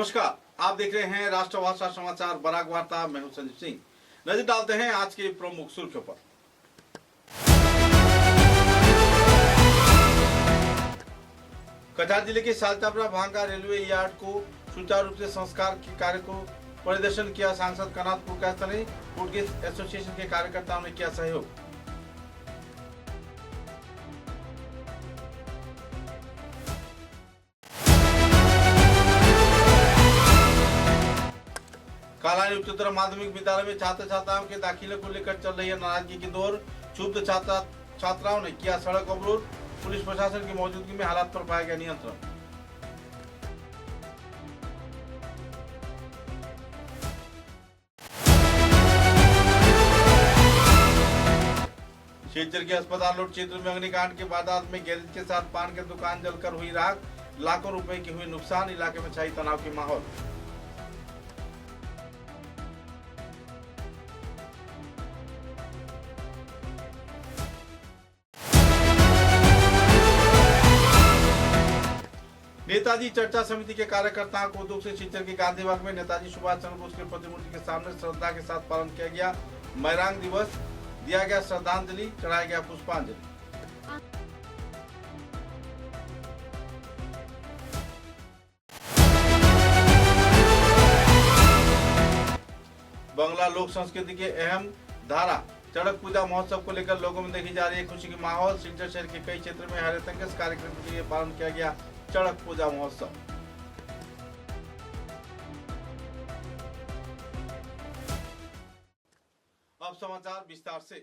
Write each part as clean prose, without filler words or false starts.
नमस्कार, आप देख रहे हैं राष्ट्रभाषा समाचार बराक वार्ता। मैं हूं संजीव सिंह। नजर डालते हैं आज के प्रमुख सुर्खियों पर। कटिहार जिले के सालचापड़ा भांगा रेलवे यार्ड को सुचारू रूप से संस्कार के कार्य को परिदर्शन किया सांसद कनाथ पुरकायस्थ ने। फूडगेज एसोसिएशन के कार्यकर्ताओं ने किया सहयोग। कालानी उच्चतर माध्यमिक विद्यालय में छात्र छात्राओं के दाखिले को लेकर चल रही है नाराजगी की दौर। क्षुब्ध छात्राओं ने किया सड़क अवरोध। पुलिस प्रशासन की मौजूदगी में हालात पर पाया गया नियंत्रण। सिलचर के अस्पताल रोड क्षेत्र में अग्निकांड के वारदात में गैरेज के साथ पान की दुकान जलकर हुई राख। लाखों रुपए की हुई नुकसान। इलाके में छाई तनाव की माहौल। नेताजी चर्चा समिति के कार्यकर्ताओं को दुख से सिलचर के गांधी बाग में नेताजी सुभाष चंद्र बोस की प्रतिमूर्ति के सामने श्रद्धा के साथ पालन किया गया। मैरांग दिवस दिया गया श्रद्धांजलि, चढ़ाया गया पुष्पांजलि। बंगला लोक संस्कृति के अहम धारा चड़क पूजा महोत्सव को लेकर लोगों में देखी जा रही है खुशी की माहौल। सिलचर शहर के कई क्षेत्रों में हरितंकस कार्यक्रम के लिए पालन किया गया चड़क पूजा महोत्सव। अब समाचार विस्तार से।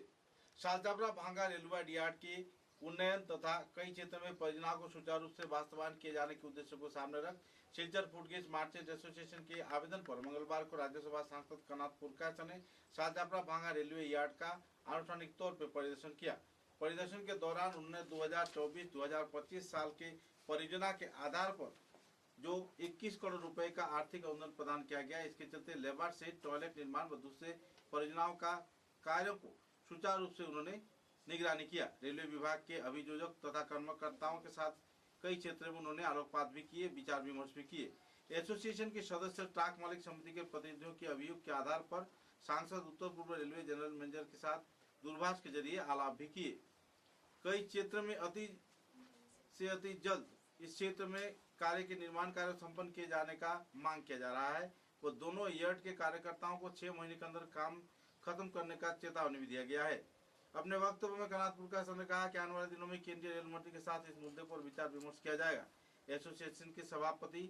सालचापड़ा भांगा रेलवे यार्ड के उन्नयन तथा कई क्षेत्रों में परियोजनाओं को सुचारू रूप से वास्तवायन किए जाने के उद्देश्य को सामने रख सिलचर फूडगेज मार्चेंट एसोसिएशन के आवेदन पर मंगलवार को राज्यसभा सांसद कनाथ पुरकायस्थ ने सालचापड़ा भांगा रेलवे यार्ड का आनुষ্ঠাनिक तौर पर परिदर्शन किया। परिदर्शन के दौरान उन्होंने 2024-2025 साल के परियोजना के आधार पर जो 21 करोड़ रुपए का आर्थिक अनुदान प्रदान किया गया। इसके चलते लेबर सेट, टॉयलेट निर्माण व दूसरे परियोजनाओं का कार्यों को सुचारू रूप से उन्होंने निगरानी किया। रेलवे विभाग के अभियोजक तथा कर्मकर्ताओं के साथ कई क्षेत्रों में उन्होंने आलोकपात भी किए, विचार विमर्श भी किए। एसोसिएशन के सदस्य ट्रक मालिक समिति के प्रतिनिधियों के अभियोग के आधार पर सांसद उत्तर पूर्व रेलवे जनरल मैनेजर के साथ दूरभाष के जरिए आलाप भी किए। कई क्षेत्र में अति जल्द इस क्षेत्र में कार्य के निर्माण कार्य संपन्न किए जाने का मांग किया जा रहा है। वो दोनों यार्ड के कार्यकर्ताओं को 6 महीने के अंदर काम खत्म करने का चेतावनी भी दिया गया है। अपने वक्तव्य में कनाथ पुरकायस्थ ने कहा कि आने वाले दिनों में केंद्रीय रेल मंत्री के साथ इस मुद्दे पर विचार विमर्श किया जाएगा। एसोसिएशन के सभापति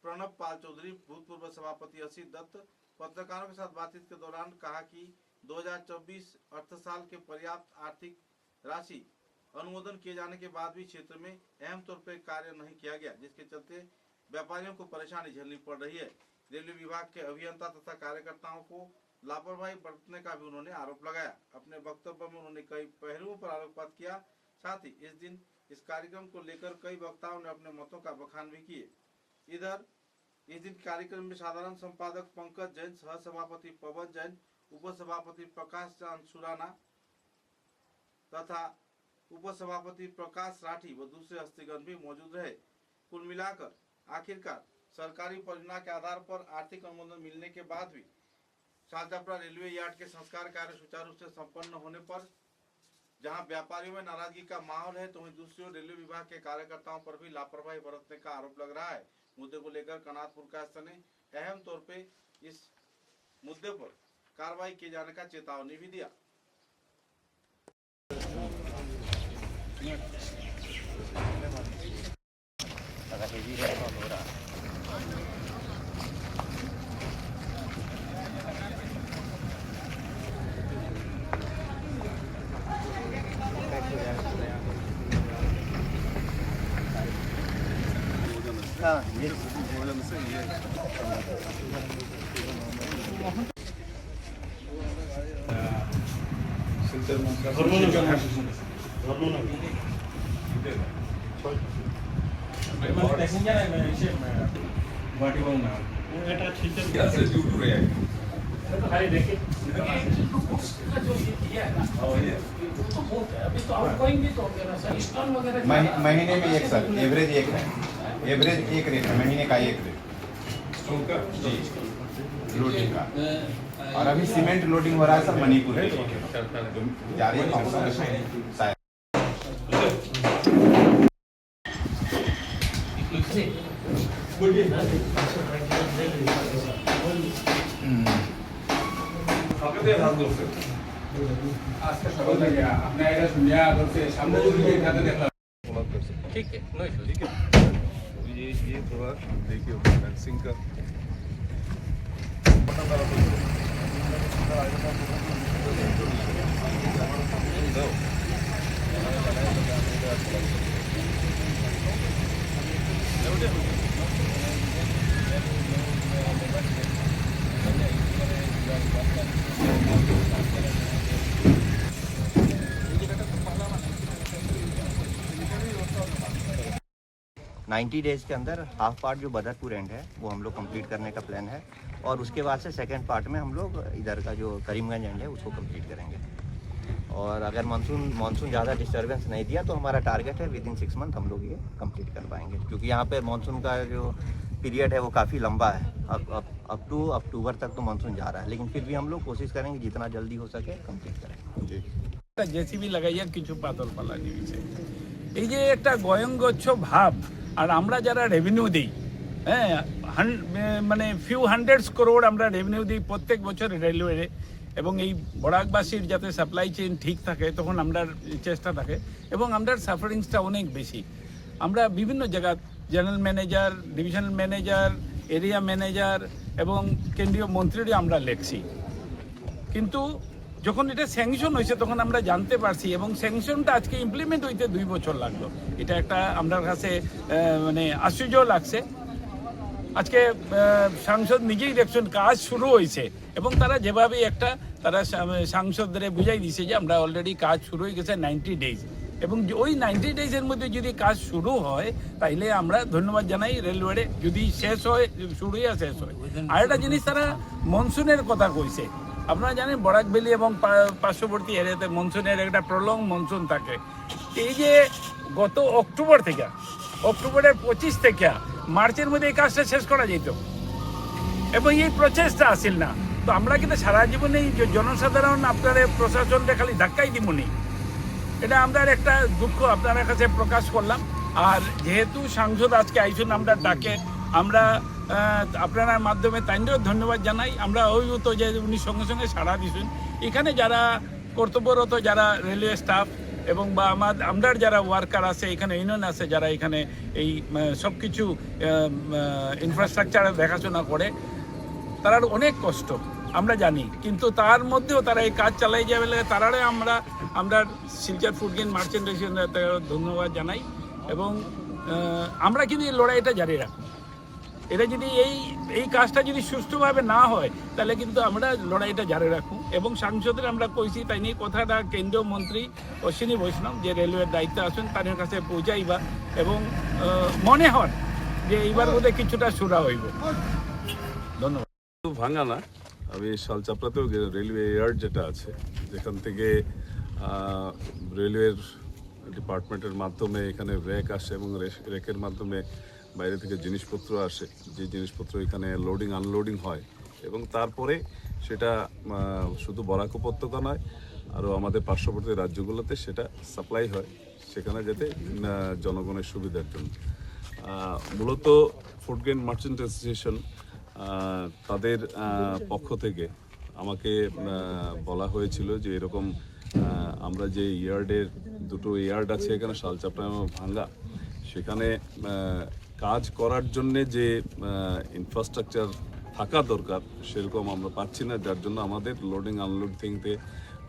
प्रणब पाल चौधरी, भूतपूर्व सभापति असित दत्त पत्रकारों के साथ बातचीत के दौरान कहा कि 2024 अर्थ साल के पर्याप्त आर्थिक राशि अनुमोदन किए जाने के बाद भी क्षेत्र में अहम तौर पर कार्य नहीं किया गया, जिसके चलते व्यापारियों को परेशानी झेलनी पड़ रही है। रेलवे विभाग के अभियंता तथा कार्यकर्ताओं को लापरवाही बरतने का भी उन्होंने आरोप लगाया। अपने वक्तव्य में उन्होंने कई पहलुओं पर आलोकपात किया। साथ ही इस कार्यक्रम को लेकर कई वक्ताओं ने अपने मतों का बखान भी किए। इधर इस दिन कार्यक्रम में साधारण संपादक पंकज जैन, सह सभापति पवन जैन, उप सभापति प्रकाश चांद सुराना तथा उप सभापति प्रकाश राठी व दूसरे हस्तीगण भी मौजूद रहे। कुल मिलाकर आखिरकार सरकारी परियोजना के आधार पर आर्थिक अनुमोदन मिलने के बाद भी सालचापड़ा रेलवे यार्ड के संस्कार कार्य सुचारू रूप से संपन्न होने पर जहां व्यापारियों में नाराजगी का माहौल है, तो वहीं दूसरी ओर रेलवे विभाग के कार्यकर्ताओं पर भी लापरवाही बरतने का आरोप लग रहा है। मुद्दे को लेकर कनाथ पुरकायस्थ ने अहम तौर पे इस मुद्दे पर कार्रवाई किए जाने का चेतावनी भी दिया। महीने में एक सर एवरेज एक है, एवरेज एक रेट है, महीने का एक रेट। जी लोडिंग का। और अभी सीमेंट लोडिंग हो रहा है सर मणिपुर के लिए। जा रही है शायद। ठीक है, नो इशू। ठीक है, ये थोड़ा देखिए बैलेंसिंग का नाइन्टी डेज़ के अंदर हाफ पार्ट जो बदरपुर एंड है वो हम लोग कंप्लीट करने का प्लान है और उसके बाद से सेकंड पार्ट में हम लोग इधर का जो करीमगंज एंड है उसको कंप्लीट करेंगे। और अगर मानसून ज़्यादा डिस्टर्बेंस नहीं दिया तो हमारा टारगेट है विद इन 6 मंथ हम लोग ये कंप्लीट कर पाएंगे, क्योंकि यहाँ पे मानसून का जो पीरियड है वो काफ़ी लंबा है। अप टू अक्टूबर तक तो मानसून जा रहा है, लेकिन फिर भी हम लोग कोशिश करेंगे जितना जल्दी हो सके कंप्लीट करें। জেসিবি লাগাইয়া কিছু পাথর পালানি হয়েছে। এই যে একটা গোয়ঙ্গচ্ছ ভাব, আর আমরা যারা রেভিনিউ দিই, হ্যাঁ মানে ফিউ হান্ড্রেডস করোড় আমরা রেভিনিউ দিই প্রত্যেক বছর রেলওয়ে, এবং এই বরাকবাসীর যাতে সাপ্লাই চেইন ঠিক থাকে তখন আমরা চেষ্টা থাকে, এবং আমরা সাফারিংসটা অনেক বেশি। আমরা বিভিন্ন জায়গা general manager, divisional manager, area manager এবং কেন্দ্রীয় মন্ত্রীরও আমরা লেখছি, কিন্তু যখন এটা স্যাংশন হয়েছে তখন আমরা জানতে পারছি, এবং স্যাংশনটা আজকে ইমপ্লিমেন্ট হইতে 2 বছর লাগলো। এটা একটা আমার কাছে মানে আশ্চর্য লাগছে। আজকে সাংসদ নিজেই দেখছেন কাজ শুরু হয়েছে, এবং তারা যেভাবে তারা সাংসদদের বুঝাই দিছে যে আমরা অলরেডি কাজ শুরু হয়ে গেছে 90 ডেজ, এবং ওই 90 ডেজের মধ্যে যদি কাজ শুরু হয় তাইলে আমরা ধন্যবাদ জানাই রেলওয়ে, যদি শেষ হয় শুরু হয়ে শেষ হয়। আর একটা জিনিস তারা মনসুনের কথা কইছে, আপনারা জানেন বরাক ভ্যালি এবং পার্শ্ববর্তী এরিয়াতে মনসুনের একটা প্রলং মনসুন থাকে। এই যে গত অক্টোবরের 25 থেকে মার্চের মধ্যে এই কাজটা শেষ করা যেত, এবং এই প্রচেষ্টা আসিল না। তো আমরা কিন্তু সারা জীবনে এই জনসাধারণ আপনার প্রশাসনটা খালি ধাক্কাই দিবনি, এটা আমরা একটা দুঃখ আপনার কাছে প্রকাশ করলাম। আর যেহেতু সাংসদ আজকে আইসুন আমরা ডাকে, আমরা আপনার মাধ্যমে তাইন্দেরও ধন্যবাদ জানাই। আমরা অভিভূত যে উনি সঙ্গে সঙ্গে সাড়া দিয়েছেন। এখানে যারা কর্তব্যরত যারা রেলওয়ে স্টাফ এবং বা আমরা যারা ওয়ার্কার আছে, এখানে ইউনিয়ন আছে যারা এখানে এই সব কিছু ইনফ্রাস্ট্রাকচার দেখাশোনা করে, তার অনেক কষ্ট আমরা জানি, কিন্তু তার মধ্যেও তারা এই কাজ চালাই যাবে, তারারে আমরা শিলচর ফুড গ্রেন মার্চেন্ট ধন্যবাদ জানাই। এবং আমরা কিন্তু এই লড়াইটা জারি রাখব। এটা যদি এই কাজটা যদি সুষ্ঠুভাবে না হয় তাহলে কিন্তু আমরা লড়াইটা জারি রাখবো, এবং সাংসদের আমরা কইছি তাই নিয়ে কথাটা কেন্দ্রীয় মন্ত্রী অশ্বিনী বৈষ্ণব যে রেলওয়ের দায়িত্বে আছেন তাদের কাছে পৌঁছাইবা, এবং মনে হয় যে এইবার বোধহয় কিছুটা সুরা হইব। ধন্যবাদ। ভাঙা না, আমি শালচাপড়াতেও রেলওয়ে ইয়ার্ড যেটা আছে, যেখান থেকে রেলওয়ের ডিপার্টমেন্টের মাধ্যমে এখানে র্যাক আসে, এবং র্যাকের মাধ্যমে বাইরে থেকে জিনিসপত্র আসে, যে জিনিসপত্র এখানে লোডিং আনলোডিং হয়, এবং তারপরে সেটা শুধু বরাক উপত্যকা নয়, আরও আমাদের পার্শ্ববর্তী রাজ্যগুলোতে সেটা সাপ্লাই হয়, সেখানে যাতে জনগণের সুবিধার জন্য। মূলত ফুড গ্রেন মার্চেন্ট অ্যাসোসিয়েশন তাদের পক্ষ থেকে আমাকে বলা হয়েছিল যে এরকম আমরা যে ইয়ার্ডের দুটো ইয়ার্ড আছে এখানে শালচাপড়া এবং ভাঙ্গা, সেখানে কাজ করার জন্যে যে ইনফ্রাস্ট্রাকচার থাকা দরকার সেরকম আমরা পাচ্ছি না, যার জন্য আমাদের লোডিং আনলোডিংতে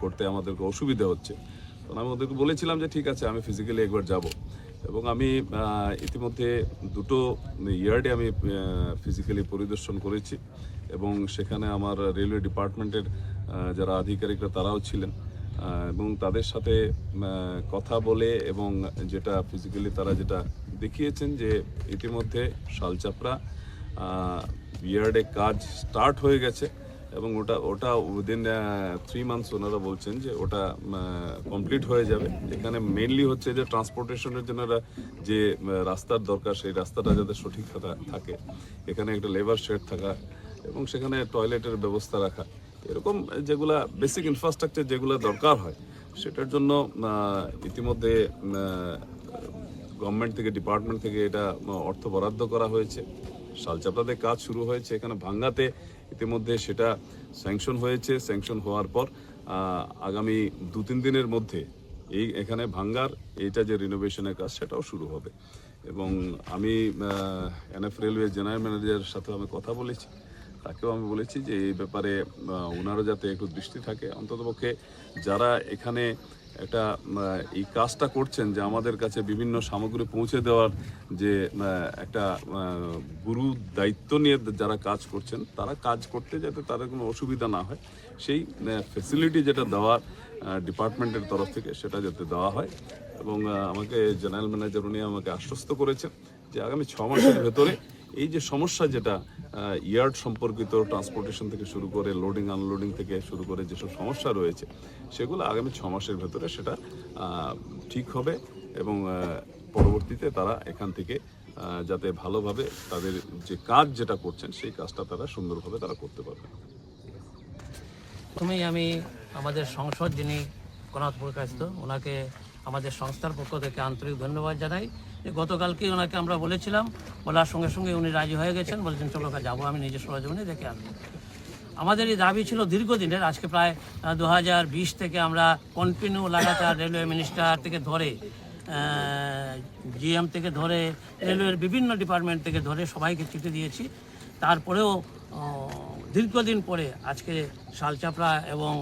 করতে আমাদেরকে অসুবিধা হচ্ছে। তো আমি ওদেরকে বলেছিলাম যে ঠিক আছে, আমি ফিজিক্যালি একবার যাব, এবং আমি ইতিমধ্যে দুটো ইয়ার্ডে আমি ফিজিক্যালি পরিদর্শন করেছি, এবং সেখানে আমার রেলওয়ে ডিপার্টমেন্টের যারা আধিকারিকরা তারাও ছিলেন, এবং তাদের সাথে কথা বলে এবং যেটা ফিজিক্যালি তারা যেটা দেখিয়েছেন যে ইতিমধ্যে শালচাপড়া ইয়ার্ডে কাজ স্টার্ট হয়ে গেছে, এবং ওটা উইদিন 3 মান্থস ওনারা বলছেন যে ওটা কমপ্লিট হয়ে যাবে। এখানে মেইনলি হচ্ছে যে ট্রান্সপোর্টেশনের জন্য যে রাস্তার দরকার সেই রাস্তাটা যাতে সঠিক থাকে, এখানে একটা লেবার শেড থাকা এবং সেখানে টয়লেটের ব্যবস্থা রাখা, এরকম যেগুলা বেসিক ইনফ্রাস্ট্রাকচার যেগুলো দরকার হয় সেটার জন্য ইতিমধ্যে গভর্নমেন্ট থেকে, ডিপার্টমেন্ট থেকে এটা অর্থ বরাদ্দ করা হয়েছে। শালচাপড়াতে কাজ শুরু হয়েছে, এখানে ভাঙ্গাতে ইতিমধ্যে সেটা স্যাংশন হয়েছে। স্যাংশন হওয়ার পর আগামী 2-3 দিনের মধ্যে এখানে ভাঙ্গার এইটা যে রিনোভেশনের কাজ সেটাও শুরু হবে। এবং আমি এনএফ রেলওয়ে জেনারেল ম্যানেজারের সাথে আমি কথা বলেছি, তাকেও আমি বলেছি যে এই ব্যাপারে ওনারও যাতে একটু দৃষ্টি থাকে। অন্ততপক্ষে যারা এখানে একটা এই কাজটা করছেন, যে আমাদের কাছে বিভিন্ন সামগ্রী পৌঁছে দেওয়ার যে একটা গুরু দায়িত্ব নিয়ে যারা কাজ করছেন, তারা কাজ করতে যাতে তাদের কোনো অসুবিধা না হয়, সেই ফ্যাসিলিটি যেটা দেওয়ার ডিপার্টমেন্টের তরফ থেকে সেটা যাতে দেওয়া হয়। এবং আমাকে জেনারেল ম্যানেজার উনি আমাকে আশ্বস্ত করেছেন যে আগামী 6 মাসের ভেতরে এই যে সমস্যা, যেটা ইয়ার্ড সম্পর্কিত, ট্রান্সপোর্টেশন থেকে শুরু করে লোডিং আনলোডিং থেকে শুরু করে যেসব সমস্যা রয়েছে, সেগুলো আগামী 6 মাসের ভেতরে সেটা ঠিক হবে এবং পরবর্তীতে তারা এখান থেকে যাতে ভালোভাবে তাদের যে কাজ যেটা করছেন সেই কাজটা তারা সুন্দরভাবে তারা করতে পারবে। প্রথমেই আমি আমাদের সংসদ যিনি কনাথ প্রকাশিত, ওনাকে আমাদের সংস্থার পক্ষ থেকে আন্তরিক ধন্যবাদ জানাই। যে গতকালকে ওনাকে আমরা বলেছিলাম, বলার সঙ্গে সঙ্গে উনি রাজি হয়ে গেছেন, বলছেন চলো যাবো, আমি নিজের সরজমিনে দেখে আসবো। আমাদের এই দাবি ছিল দীর্ঘদিনের, আজকে প্রায় 2020 থেকে আমরা কন্টিনিউ লাগাতার রেলওয়ে মিনিস্টার থেকে ধরে, জিএম থেকে ধরে, রেলওয়ের বিভিন্ন ডিপার্টমেন্ট থেকে ধরে সবাইকে চিঠি দিয়েছি। তারপরেও দীর্ঘদিন পরে আজকে শালচাপড়া এবং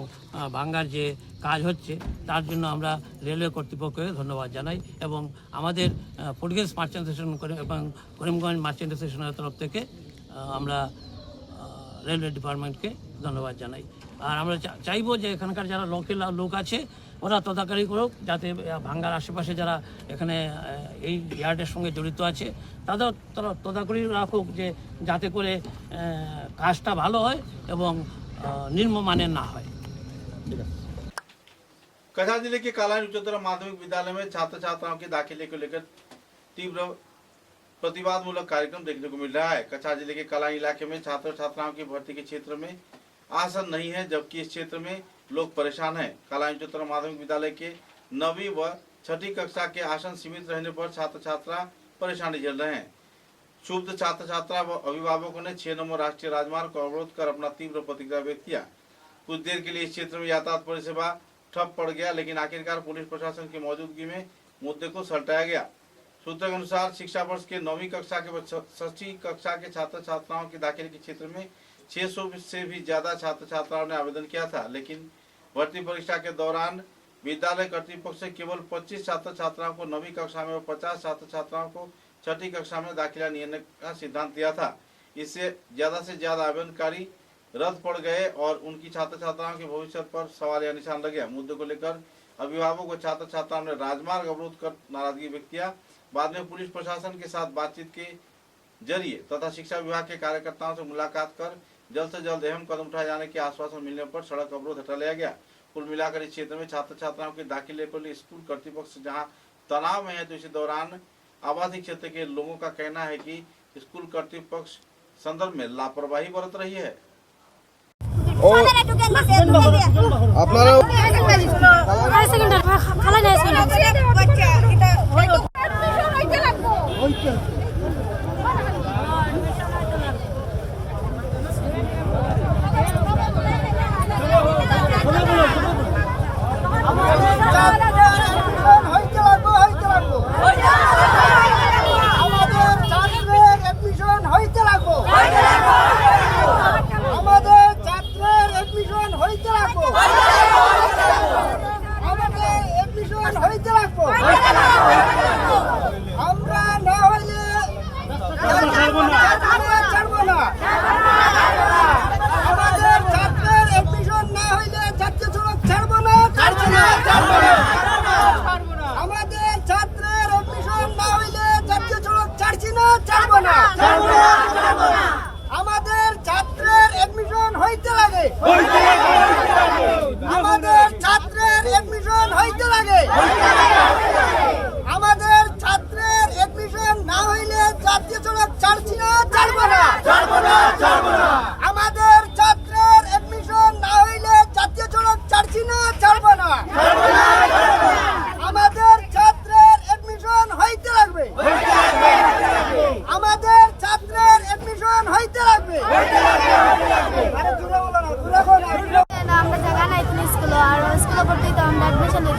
ভাঙ্গার যে কাজ হচ্ছে, তার জন্য আমরা রেলওয়ে কর্তৃপক্ষকে ধন্যবাদ জানাই এবং আমাদের ফুডগেজ মার্চেন্ট অ্যাসোসিয়েশন এবং করিমগঞ্জ মার্চেন্ট অ্যাসোসিয়েশনের তরফ থেকে আমরা রেলওয়ে ডিপার্টমেন্টকে ধন্যবাদ জানাই। আর আমরা চাইবো যে এখানকার যারা লোক আছে ওরা তদারকি করুক, যাতে ভাঙ্গার আশেপাশে যারা এখানে এই ইয়ার্ডের সঙ্গে জড়িত আছে তারা তদারকি রাখুক, যে যাতে করে কাজটা ভালো হয় এবং নিম্নমানের না হয়। कछार जिले के कालाइन उच्चतर माध्यमिक विद्यालय में छात्र छात्राओं के दाखिले को लेकर तीव्र प्रतिवाद मूलक कार्यक्रम देखने को मिल रहा है। कछार जिले के कालाइन इलाके में छात्र छात्राओं की भर्ती के क्षेत्र में आसन नहीं है, जबकि इस क्षेत्र में लोग परेशान हैं। कालाइन उच्चतर माध्यमिक विद्यालय के 9वीं व 6ठी कक्षा के आसन सीमित रहने पर छात्र छात्रा परेशानी झेल रहे हैं। क्षुब्ध छात्र छात्रा व अभिभावकों ने 6 नंबर राष्ट्रीय राजमार्ग को अवरोध कर अपना तीव्र प्रतिक्रिया व्यक्त किया। कुछ देर के लिए इस क्षेत्र में यातायात परिसेवा ठप पड़ गया, लेकिन आखिरकार पुलिस प्रशासन की मौजूदगी में मुद्दे को सलटाया गया। सूत्रों के अनुसार शिक्षा वर्ष के 9वीं कक्षा के 6ठी कक्षा के छात्र छात्राओं के दाखिले के क्षेत्र में 600 से भी ज्यादा छात्र छात्राओं ने आवेदन किया था, लेकिन भर्ती परीक्षा के दौरान विद्यालय कर्तृपक्ष से केवल 25 छात्र छात्राओं को 9वीं कक्षा में और 50 छात्र छात्राओं को 6ठी कक्षा में दाखिला लेने का सिद्धांत दिया था। इससे ज्यादा से ज्यादा आवेदनकारी रद्द पड़ गए और उनकी छात्र छात्राओं के भविष्य पर सवाल या निशान लगे। मुद्दे को लेकर अभिभावक व छात्र छात्राओं ने राजमार्ग अवरोध कर नाराजगी व्यक्त किया। बाद में पुलिस प्रशासन के साथ बातचीत के जरिए तथा शिक्षा विभाग के कार्यकर्ताओं से मुलाकात कर जल्द से जल्द अहम कदम उठाए जाने के आश्वासन मिलने पर सड़क अवरोध हटा लिया गया। कुल मिलाकर इस क्षेत्र में छात्र छात्राओं के दाखिले को लिए स्कूल कर्तृपक्ष जहां तनाव में है, तो इसी दौरान आबादी क्षेत्र के लोगों का कहना है कि स्कूल कर्तृपक्ष संदर्भ में लापरवाही बरत रही है। আমরা না হলে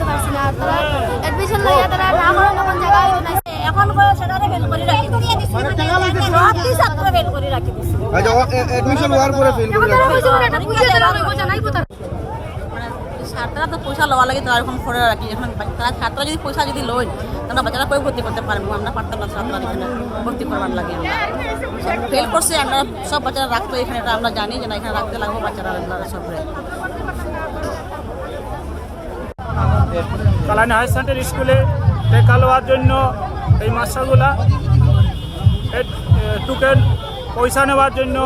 করতে পারছি না তারা অ্যাডমিশন লইয়া তারা না করে কোন জায়গায় নাই এখন করে সেটারে ফেল করে রাখি মানে টাকা লইতে সব ছাত্র ফেল করে রাখি দিছি আচ্ছা অ্যাডমিশন হওয়ার পরে ফেল করে রাখি এটা বুঝে দেওয়া হইব জানাই কথা ছাত্ররা তো পয়সা লওয়া লাগে তারা এখন করে রাখি এখন তারা ছাত্ররা যদি পয়সা যদি লয় তাহলে বাচ্চারা কই ভর্তি করতে পারবো আমরা পারতাম না ছাত্ররা এখানে ভর্তি করবার লাগে ফেল করছে আমরা সব বাচ্চারা রাখতো এখানে এটা আমরা জানি যে না এখানে রাখতে লাগবো বাচ্চারা সবরে কালানি হাই সেকেন্ডারি স্কুলে টেকা লওয়ার জন্য এই মাস্টারগুলা টোকেন পয়সা নেওয়ার জন্য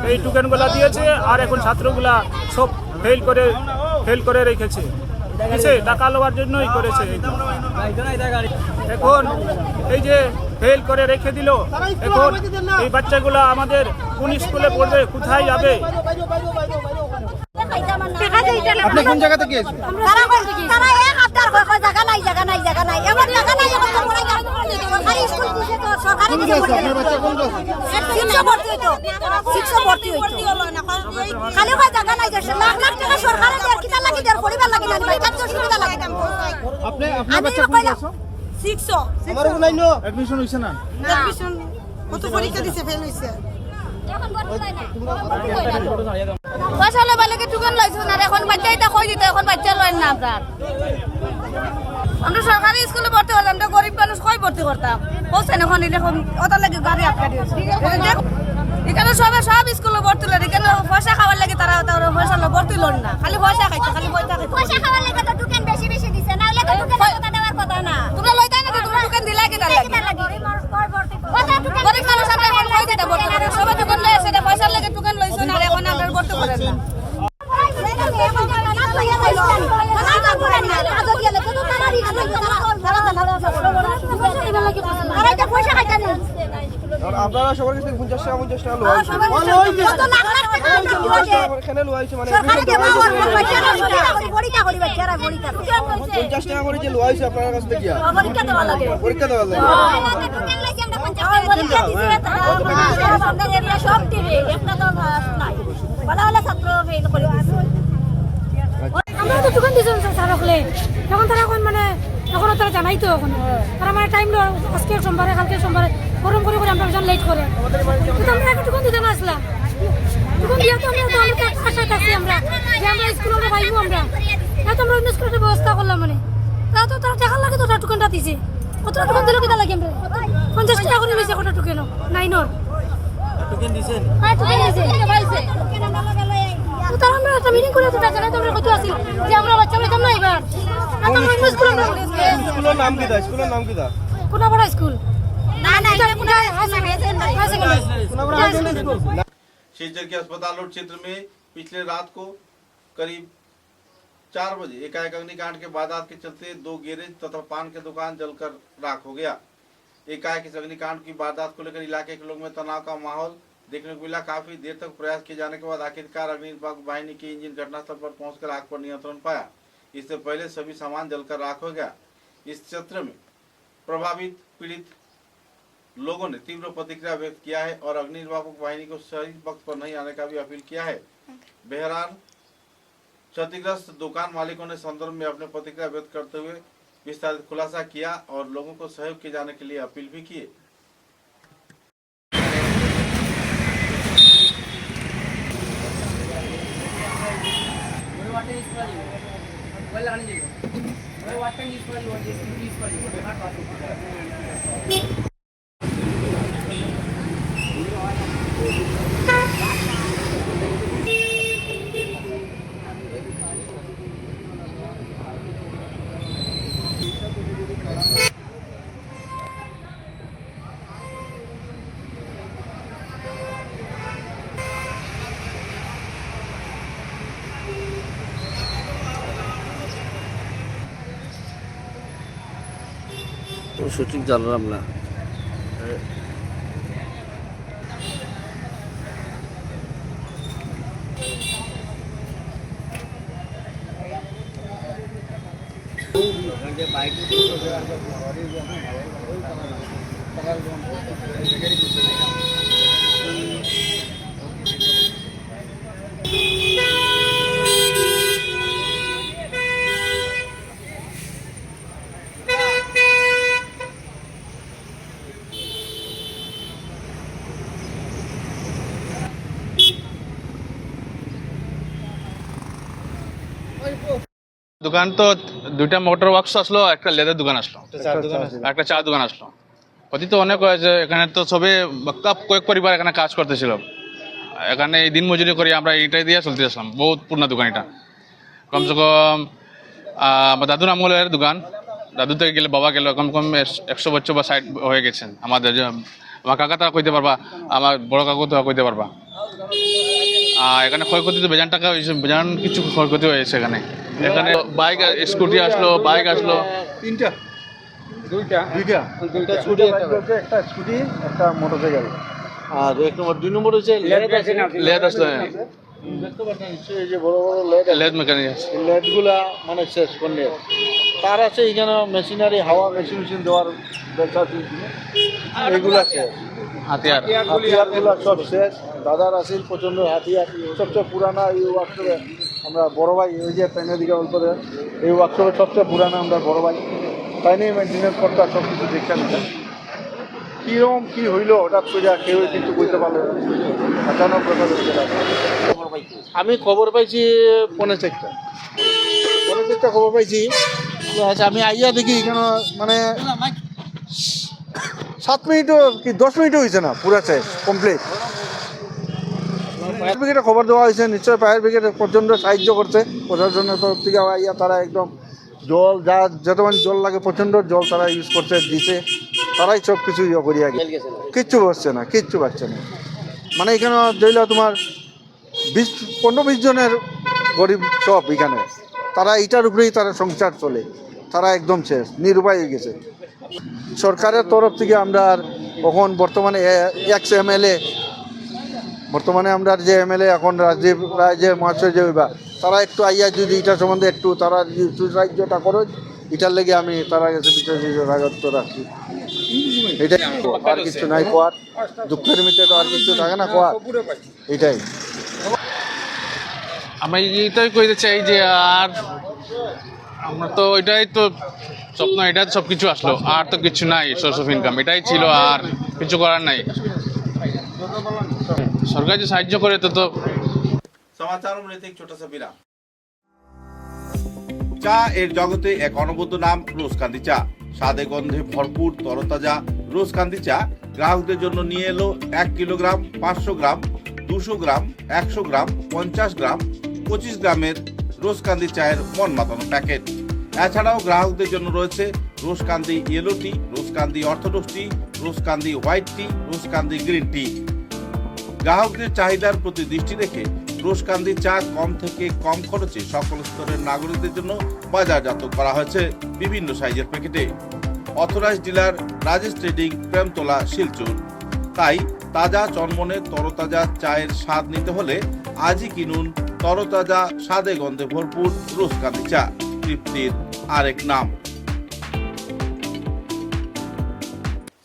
এই টোকেনগুলা দিয়েছে আর এখন ছাত্রগুলা সব ফেল করে রেখেছে কিসে টাকা লওয়ার জন্যই করেছে এখন এই যে ফেল করে রেখে দিল এখন এই বাচ্চাগুলা আমাদের কোন স্কুলে পড়বে কোথায় যাবে আপনি কোন জায়গা থেকে এসেছেন তারা এক আবদার কয় জায়গা নাই এমন জায়গা নাই এখন তোমরা সরকারি স্কুল বুঝে তো সরকারি আপনার বাচ্চা কোন ক্লাসে শিক্ষা ভর্তি হইতো খালি কয় জায়গা নাই দেশে লাখ লাখ টাকা সরকারে দেড় কিটা লাগি দেড় পরিবার লাগি না ভাই কাজ সুবিধা লাগে আপনি আপনার বাচ্চা কোন ক্লাসে 600 আমার উনাই নো অ্যাডমিশন হইছে না অ্যাডমিশন কত পরীক্ষা দিছে ফেল হইছে এখন ভর্তি হয় না পয়সা লইবা লাগে টুকেন লইছ না এখন বাচ্চা এটা কই দিতে এখন বাচ্চা লয় না আমরা সরকারি স্কুলে ভর্তি হলাম তো গরিব মানুষ কই ভর্তি করতাম বলছেন এখন এখন ওটা লাগে গাড়ি আটকা দিয়েছে এখানে সব স্কুলে ভর্তি হলেন এখানে পয়সা খাওয়ার লাগে তারা পয়সা ভর্তি হলেন না খালি পয়সা খাইছে খালি পয়সা খাওয়ার লাগে তো টুকেন বেশি বেশি দিছে না হলে তো টুকেন কথা দেওয়ার কথা না তোমরা লইতাই না তোমরা টুকেন দিলা কি লাগে গরিব মানুষ আমরা এখন কই দিতে ভর্তি করে সবাই টুকেন লই আসে পয়সা লাগে টুকেন লইছ না এখন আমরা ভর্তি করেন না আপনারা সবার কাছে 50 টাকা এখানে লোয়াইছে মানে 50 টাকা করে যে লোয়াইছে আপনার কাছে দেখিয়া পরীক্ষা দেওয়া লাগে সব টিভি একটা তো নাই বলা হলে ছাত্র ফেল করে আমরা তো দোকান দিয়েছিলাম স্যার হলে তখন তারা এখন মানে এখনো তারা জানাই তো এখন তারা মানে টাইম লো আজকে সোমবারে কালকে সোমবারে গরম করে আমরা লেট করে কিন্তু আমরা একটা দোকান দিতে না আসলাম দোকান দিয়ে তো আমরা আশা থাকি আমরা যে আমরা স্কুলে আমরা পাইবো আমরা এত আমরা অন্য স্কুলের ব্যবস্থা করলাম মানে তারা তো তারা টাকা লাগে তো তারা দোকানটা দিছে কত দোকান দিল কিনা লাগে আমরা 50 টাকা করে নিয়েছে কত দোকান নাইনর দোকান দিছেন হ্যাঁ দোকান দিছে তো তারা আমরা একটা মিটিং করে তো টাকা না তো আমরা কত আসি যে আমরা বাচ্চা পেতাম না এবার এত আমরা স্কুলের নাম কি দা স্কুলের নাম কি দা কোনা বড় স্কুল না এটা কোনা হাই সেকেন্ডারি কোনা বড় হাই সেকেন্ডারি স্কুল शिलचर के अस्पताल रोड क्षेत्र में पिछले रात को करीब 4 बजे एकाएक अग्निकांड के वारदात के चलते 2 गैरेज तथा पान की दुकान जलकर राख हो गया। एकाएक इस अग्निकांड की वारदात को लेकर इलाके के लोगों में तनाव का माहौल देखने को मिला। काफी देर तक प्रयास किए जाने के बाद आखिरकार अग्निनिर्वापक वाहिनी की इंजन घटनास्थल पर पहुंचकर आग पर नियंत्रण पाया। इससे पहले सभी सामान जलकर राख हो गया। इस क्षेत्र में प्रभावित पीड़ित लोगों ने तीव्र प्रतिक्रिया व्यक्त किया है और अग्निनिर्वापक वाहिनी को सही वक्त पर नहीं आने का भी अपील किया है। बहरहाल क्षतिग्रस्त दुकान मालिकों ने संदर्भ में अपने प्रतिक्रिया व्यक्त करते हुए विस्तारित खुलासा किया और लोगों को सहयोग किए जाने के लिए अपील भी किए। সঠিক জানলাম না দোকান তো দুইটা মোটর ওয়ার্কস আসলো, একটা লেদার দোকান আসলো, একটা চা দোকান আসলো। ক্ষতি তো অনেক হয়েছে। এখানে তো সবে কয়েক পরিবার এখানে কাজ করতেছিল। এখানে এই দিন মজুরি করে আমরা এইটাই দিয়ে চলতে আসলাম। বহুত পুরনো দোকান এটা, কমসে কম আমার দাদুর আমলের দোকান। দাদু থেকে গেলে বাবা গেল, কম কম 100 বছর বা 60 হয়ে গেছেন। আমাদের আমার কাকা তারা কইতে পারবা, আমার বড় কাকু তারা কইতে পারবা। এখানে ক্ষয়ক্ষতি তো বেজান টাকা হয়েছে, বেজান কিছু ক্ষয়ক্ষতি হয়েছে এখানে। এখানে বাইক স্কুটি আসলো, বাইক আসলো, দুইটা স্কুটি, একটা স্কুটি, একটা মোটরসাইকেল। আর 1 নম্বর 2 নম্বর হচ্ছে লেদ আসলো, দেখতে পাচ্ছেন এই যে বড় বড় লেড, লেদ মেকানিক আছে। লেডগুলা মানে শেষ করলে তার আছে এখানে মেশিনারি, হাওয়া মেশিন দেওয়ার ব্যবসা এগুলা শেষ। হাতিয়ারগুলা সব শেষ। দাদার আসিল প্রচণ্ড হাতিয়ার, সবচেয়ে পুরানা এই ওয়ার্কশপে আমরা বড় ভাই, ওই যে পেনের দিকে অল্প এই ওয়ার্কশপে সবচেয়ে পুরানা আমরা বড় ভাই, তাই নিয়ে মেনটেনেন্স করতে সব কিছু দেখতে নিতাম। কীরকম কী হইলো হঠাৎ করে কেউ কিন্তু বুঝতে পারলো না, আচানক ব্যাপার হয়ে গেল। আমি খবর পাইছি 4:30 খবর পাইছি। আচ্ছা, আমি আইয়া দেখি এখানে মানে 7 মিনিটও কি 10 মিনিটও হয়েছে না, পুরা শেষ কমপ্লিট। ফায়ার ব্রিগেডে খবর দেওয়া হয়েছে, নিশ্চয়ই ফায়ার ব্রিগেড প্রচণ্ড সাহায্য করছে প্রশাসনের তরফ থেকে। আইয়া তারা একদম জল যা যতক্ষণ জল লাগে প্রচণ্ড জল তারা ইউজ করছে, দিছে, তারাই সব কিছু ইয়ে করিয়া গেছে। কিচ্ছু বসছে না, কিচ্ছু পাচ্ছে না। মানে এখানে ধরলে তোমার 15-20 জনের গরিব সব এখানে, তারা এটার উপরেই তারা সংসার চলে, তারা একদম শেষ, নিরুপায় হয়ে গেছে। সরকারের তরফ থেকে আমরা এখন বর্তমানে এক্স-MLA, বর্তমানে আমরা যে MLA এখন রাজীব রায় যে মহাশয় যে হইবা, তারা একটু আইয়া যদি এটা সম্বন্ধে একটু তারা সাহায্যটা করো, এটার লেগে আমি তারা কাছে বিশেষ রাগত্ব রাখছি। এটাই আর কিছু নাই কোয়ার, দুঃখের মিটে তো আর কিছু থাকে না কোয়ার, এটাই। আমি এইটাই কইতে চাই যে আর আমরা তো এটাই তো স্বপ্ন, এটা সব কিছু আসলো, আর তো কিছু নাই। সোর্স অফ ইনকাম এটাই ছিল, আর কিছু করার নাই। সরকার যে সাহায্য করে তো समाचारों में लेते एक छोटा सा विराम। চা এর জগতে এক অনবদ্য নাম রোজকান্দি চা। স্বাদে গন্ধে ভরপুর তরতাজা রোজকান্দি চা গ্রাহকদের জন্য নিয়ে এলো 1 কিলোগ্রাম, 500 গ্রাম, 200 গ্রাম, 100 গ্রাম, 50 গ্রাম, 25 গ্রামের রোজকান্দি চায়ের মন মাতানো প্যাকেট। এছাড়াও গ্রাহকদের জন্য রয়েছে রোজকান্দি ইয়েলো টি, রোজকান্দি অর্থোডক্স টি, রোজকান্দি হোয়াইট টি, রোজকান্দি গ্রিন টি। গ্রাহকদের চাহিদার প্রতি দৃষ্টি রেখে রোজকান্দি চা কম থেকে কম খরচে সকল স্তরের নাগরিকদের জন্য বাজারজাত করা হয়েছে বিভিন্ন সাইজের প্যাকেটে। Authorise dealer Rajesh trading, Premtala, Silchar. তাই তাজা চনমনে তরতাজা চায়ের স্বাদ নিতে হলে আজই কিনুন তরতাজা স্বাদে গন্ধে ভরপুর রোজকান্দি চা, তৃপ্তির আরেক नाम।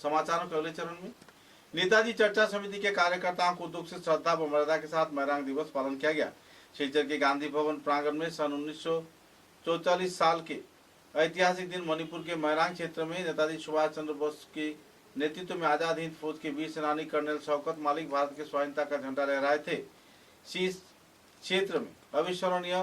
समाचारों के अगले चरण में नेताजी चर्चा समिति के कार्यकर्ताओं को दुख से श्रद्धा व मर्यादा के साथ मैरांग दिवस पालन किया गया। शिलचर के गांधी भवन प्रांगण में सन 1944 साल के ऐतिहासिक दिन मणिपुर के मैरांग क्षेत्र में नेताजी सुभाष चंद्र बोस के नेतृत्व में आजाद हिंद फौज के वीर सेनानी कर्नल शौकत मालिक भारत के स्वाधीनता का झंडा लहराए थे। इस क्षेत्र में अविस्मरणीय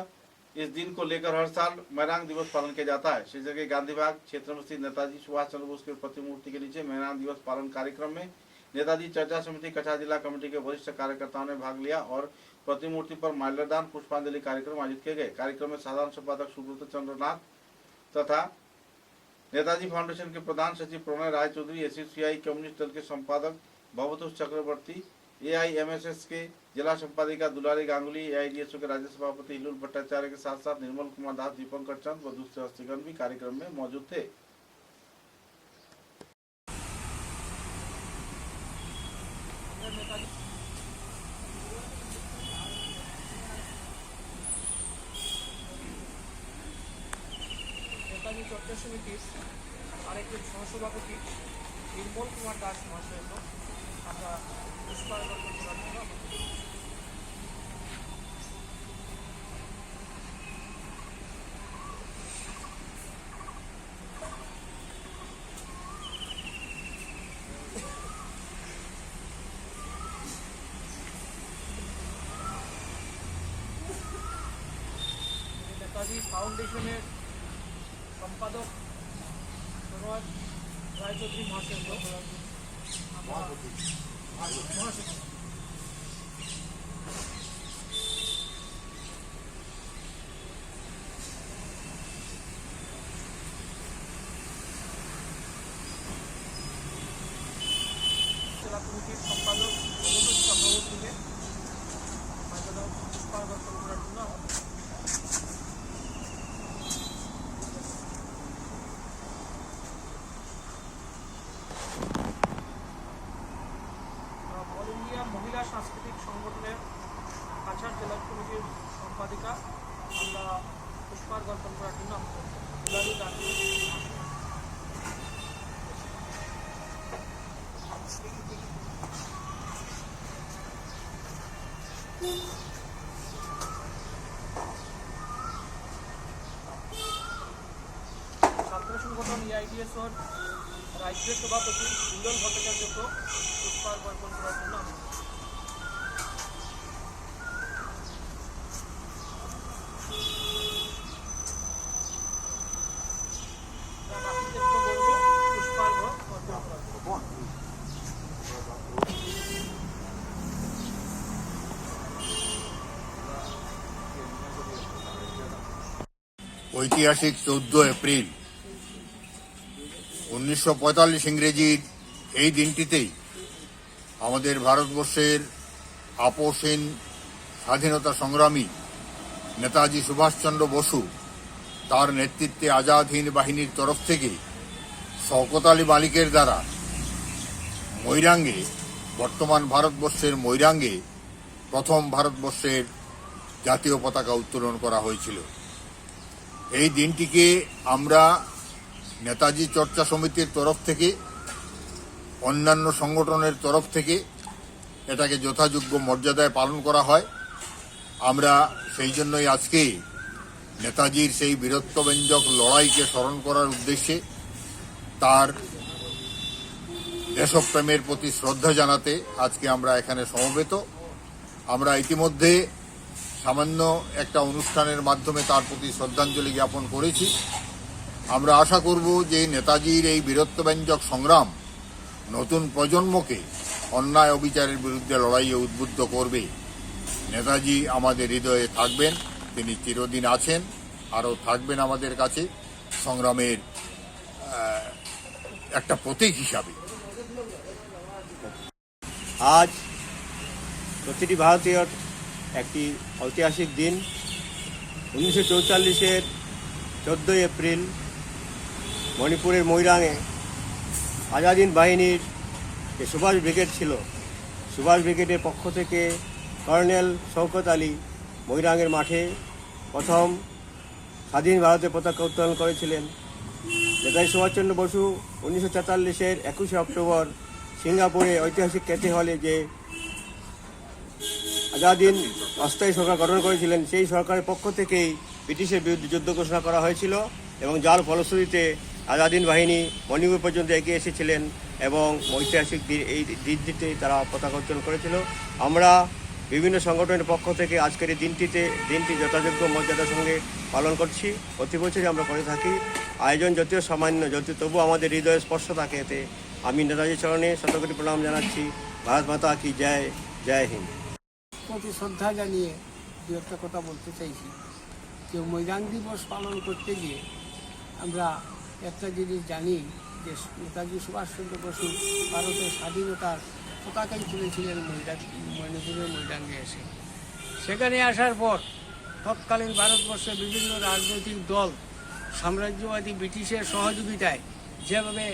इस दिन को लेकर हर साल मैरांग दिवस पालन किया जाता है। शिलचर के गांधीबाग क्षेत्र में स्थित नेताजी सुभाष चंद्र बोस की प्रतिमूर्ति के नीचे मैरांग दिवस पालन कार्यक्रम में नेताजी चर्चा समिति कछा जिला कमेटी के वरिष्ठ कार्यकर्ताओं ने भाग लिया और प्रतिमूर्ति पर माल्यार्पण पुष्पांजलि कार्यक्रम आयोजित किए गए। कार्यक्रम में साधारण संपादक सुब्रत चंद्रनाथ तथा नेताजी फाउंडेशन के प्रधान सचिव प्रणय राय चौधरी, ACCI कम्युनिस्ट दल के संपादक भवतोष चक्रवर्ती, AIMSS के जिला संपादिका दुलारी गांगुली, AIDSO के राज्य सभापति हिलुल भट्टाचार्य के साथ साथ निर्मल कुमार दास, दीपंकर चंद व दूसरे हस्तीगण भी कार्यक्रम में मौजूद थे। নেতাজি চর্চা সমিতির আরেকজন সহসভাপতি নির্মল কুমার দাস মহাশয় আমরা পুষ্পার্ঘ্য করার জন্য নেতাজি ফাউন্ডেশনের সম্পাদক সরোয়ার রায়চৌধুরী মহাশয়কে মহাসচিব জেলা কমিটির সম্পাদক অনুজ চক্রবর্তীকে সম্পাদক পুষ্পার্ঘ্য করার জন্য অল ইন্ডিয়া মহিলা সাংস্কৃতিক সংগঠনের কাছাড় জেলা কমিটির সম্পাদিকা আমরা পুষ্পার্ঘ্য অর্পণ করার জন্য ছাত্র সংগঠন এআইডিএসওর রাজ্যের সভাপতি কুণ্ডল ভট্টাচার্যকে পুষ্পার্ঘ্য অর্পণ করার জন্য পুষ্পার্ঘ্য অর্পণ করার জন্য ঐতিহাসিক 14 এপ্রিল 1945 ইংরেজির এই দিনটিতেই আমাদের ভারতবর্ষের আপোষহীন স্বাধীনতা সংগ্রামী নেতাজি সুভাষচন্দ্র বসু তার নেতৃত্বে আজাদ হিন্দ বাহিনীর তরফ থেকে শওকত আলী মালিকের দ্বারা মৈরাঙ্গে, বর্তমান ভারতবর্ষের মৈরাঙ্গে প্রথম ভারতবর্ষের জাতীয় পতাকা উত্তোলন করা হয়েছিল। এই দিনটিকে আমরা নেতাজি চর্চা সমিতির তরফ থেকে, অন্যান্য সংগঠনের তরফ থেকে এটাকে যথাযোগ্য মর্যাদায় পালন করা হয়। আমরা সেই জন্যই আজকে নেতাজির সেই বীরত্বব্যঞ্জক লড়াইকে স্মরণ করার উদ্দেশ্যে, তার দেশপ্রেমের প্রতি শ্রদ্ধা জানাতে আজকে আমরা এখানে সমবেত। আমরা ইতিমধ্যে সামান্য একটা অনুষ্ঠানের মাধ্যমে তার প্রতি শ্রদ্ধাঞ্জলি জ্ঞাপন করেছি। আমরা আশা করব যে নেতাজির এই বীরত্বব্যঞ্জক সংগ্রাম নতুন প্রজন্মকে অন্যায় অবিচারের বিরুদ্ধে লড়াইয়ে উদ্বুদ্ধ করবে। নেতাজি আমাদের হৃদয়ে থাকবেন, তিনি চিরদিন আছেন, আরও থাকবেন আমাদের কাছে সংগ্রামের একটা প্রতীক হিসাবে। আজ প্রতিটি ভারতীয়র একটি ঐতিহাসিক দিন। 1944-এর 14 এপ্রিল মণিপুরের মৈরাঙে আজাদ হিন্দ বাহিনীর যে সুভাষ ব্রিগেড ছিল, সুভাষ ব্রিগেডের পক্ষ থেকে কর্নেল শওকত আলী মৈরাঙের মাঠে প্রথম স্বাধীন ভারতের পতাকা উত্তোলন করেছিলেন। নেতাজি সুভাষচন্দ্র বসু 1944-এর 21শে অক্টোবর সিঙ্গাপুরে ঐতিহাসিক ক্যাথে হলে যে আজাদ হিন্দ অস্থায়ী সরকার গঠন করেছিলেন, সেই সরকারের পক্ষ থেকেই ব্রিটিশের বিরুদ্ধে যুদ্ধ ঘোষণা করা হয়েছিল এবং যার ফলশ্রুতিতে আজাদ হিন্দ বাহিনী মণিপুর পর্যন্ত এগিয়ে এসেছিলেন এবং ঐতিহাসিক এই দিনটিতে তারা পতাকা উত্তোলন করেছিল। আমরা বিভিন্ন সংগঠনের পক্ষ থেকে আজকের এই দিনটি যথাযোগ্য মর্যাদার সঙ্গে পালন করছি। প্রতি বছরই আমরা করে থাকি। আয়োজন যদিও সামান্য, তবু আমাদের হৃদয়ে স্পর্শ থাকে। এতে আমি নেতাজির চরণে শতকোটি প্রণাম জানাচ্ছি। ভারত মাতা কি জয়, জয় হিন্দ। প্রতি শ্রদ্ধা জানিয়ে দু একটা কথা বলতে চাইছি যে মৈদান দিবস পালন করতে গিয়ে আমরা একটা জিনিস জানি যে নেতাজি সুভাষচন্দ্র বসু ভারতের স্বাধীনতার পতাকাই তুলেছিলেন মণিপুরের মৈদানে এসে। সেখানে আসার পর তৎকালীন ভারতবর্ষের বিভিন্ন রাজনৈতিক দল সাম্রাজ্যবাদী ব্রিটিশের সহযোগিতায় যেভাবে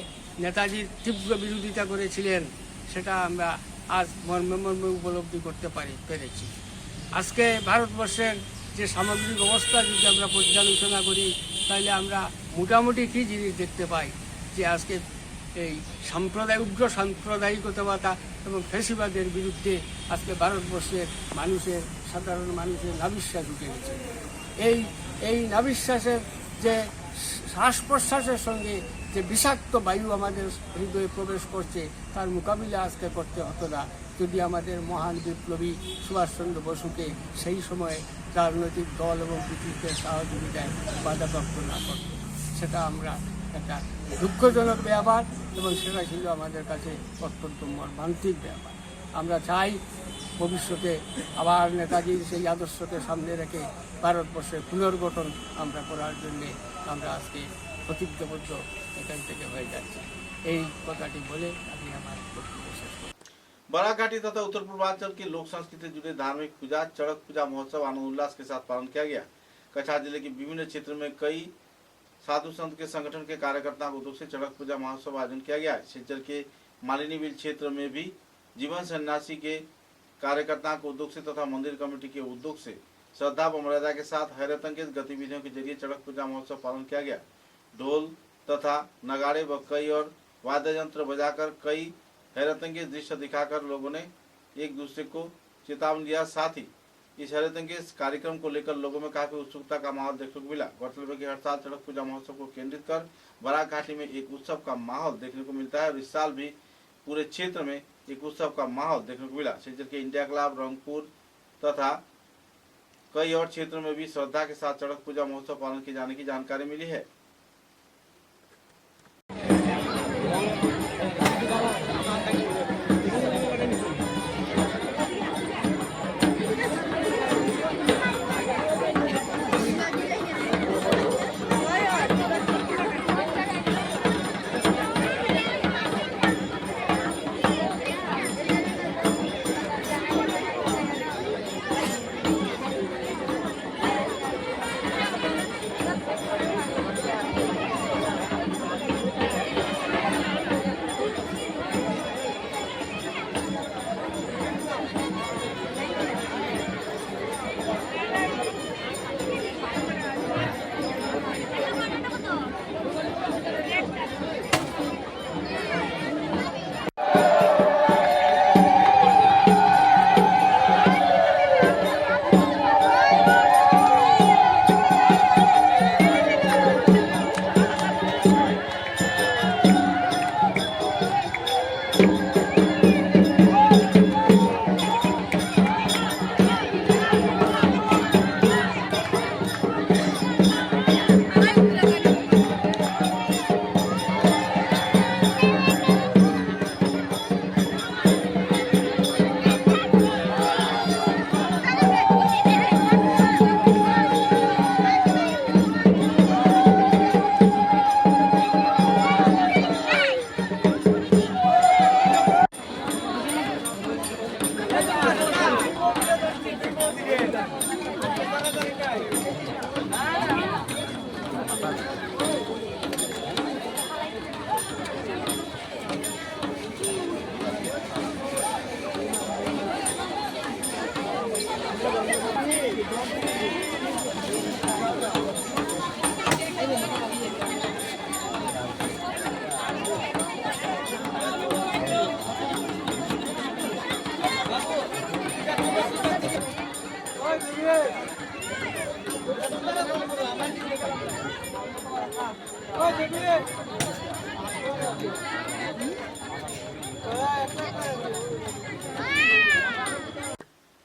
নেতাজির তীব্র বিরোধিতা করেছিলেন, সেটা আমরা আজ মর্মে উপলব্ধি করতে পেরেছি। আজকে ভারতবর্ষের যে সামগ্রিক অবস্থা যদি আমরা পর্যালোচনা করি, তাহলে আমরা মোটামুটি কী জিনিস দেখতে পাই যে আজকে এই উগ্র সাম্প্রদায়িকতা এবং ফ্যাসিবাদের বিরুদ্ধে আজকে ভারতবর্ষের সাধারণ মানুষের নাবিশ্বাস উঠে গেছে। এই নাবিশ্বাসের যে শ্বাস প্রশ্বাসের সঙ্গে যে বিষাক্ত বায়ু আমাদের হৃদয়ে প্রবেশ করছে, তার মোকাবিলা আজকে করতে হতো না যদি আমাদের মহান বিপ্লবী সুভাষচন্দ্র বসুকে সেই সময়ে রাজনৈতিক দল এবং ব্রিটিশদের সহযোগিতায় বাধাপ্রাপ্ত না করত। সেটা আমরা একটা দুঃখজনক ব্যাপার এবং সেটা ছিল আমাদের কাছে অত্যন্ত মর্মান্তিক ব্যাপার। আমরা চাই ভবিষ্যতে আবার নেতাজির সেই আদর্শকে সামনে রেখে ভারতবর্ষের পুনর্গঠন আমরা করার জন্যে আমরা আজকে প্রতিজ্ঞাবদ্ধ এখান থেকে হয়ে যাচ্ছি। এই কথাটি বলে আমি আমার বক্তব্য শেষ করছি। बराघाटी तथा उत्तर पूर्वांचल की लोक संस्कृति से जुड़े धार्मिक पूजा चड़क पूजा महोत्सव आनंद उल्लास के साथ पालन किया गया। कछार जिले के विभिन्न क्षेत्रों में कई साधु संत के संगठन के कार्यकर्ताओं के उद्योग से चड़क पूजा महोत्सव आयोजन किया गया है। सिलचर के मालिनीविल क्षेत्र में भी जीवन सन्यासी के कार्यकर्ताओं के उद्योग से तथा मंदिर कमेटी के उद्योग से श्रद्धा व मर्यादा के साथ हैरतअंगेज गतिविधियों के जरिए चड़क पूजा महोत्सव पालन किया गया। ढोल तथा नगाड़े व कई और वाद्य यंत्र बजाकर कई हैरतअंगेज दृश्य दिखाकर लोगों ने एक दूसरे को चेतावनी दिया। साथ ही इस हैरतअंगेज कार्यक्रम को लेकर लोगों में काफी उत्सुकता का माहौल देखने को मिला। गौरतलब है कि हर साल चड़क पूजा महोत्सव को केंद्रित कर बराघाटी में एक उत्सव का माहौल देखने को मिलता है और इस साल भी पूरे क्षेत्र में एक उत्सव का माहौल देखने को मिला। सिलचर के इंडिया क्लब रंगपुर तथा कई और क्षेत्रों में भी श्रद्धा के साथ चड़क पूजा महोत्सव पालन किए जाने की जानकारी मिली है।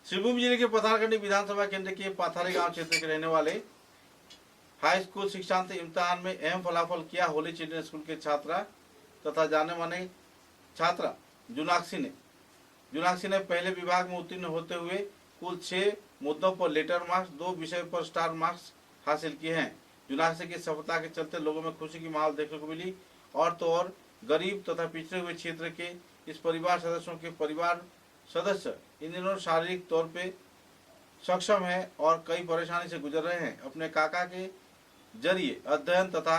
सिंहभूम जिले के पथारकंडी विधानसभा केंद्र के पाथारी गांव क्षेत्र के रहने वाले हाई स्कूल शिक्षांत इम्तिहान में अहम फलाफल किया होली चिल्ड्रन स्कूल के छात्रा तथा जाने माने छात्रा जुनाक्षी ने पहले विभाग में उत्तीर्ण होते हुए कुल 6 मुद्दों पर लेटर मार्क्स, 2 विषय पर स्टार मार्क्स हासिल किए हैं। जुनाक्षी की सफलता के चलते लोगों में खुशी की माहौल देखने को मिली। और तो और गरीब तथा पिछड़े हुए क्षेत्र के इस परिवार सदस्यों के परिवार सदस्य इन दिनों शारीरिक तौर पे सक्षम है और कई परेशानी से गुजर रहे हैं। अपने काका के जरिए अध्ययन तथा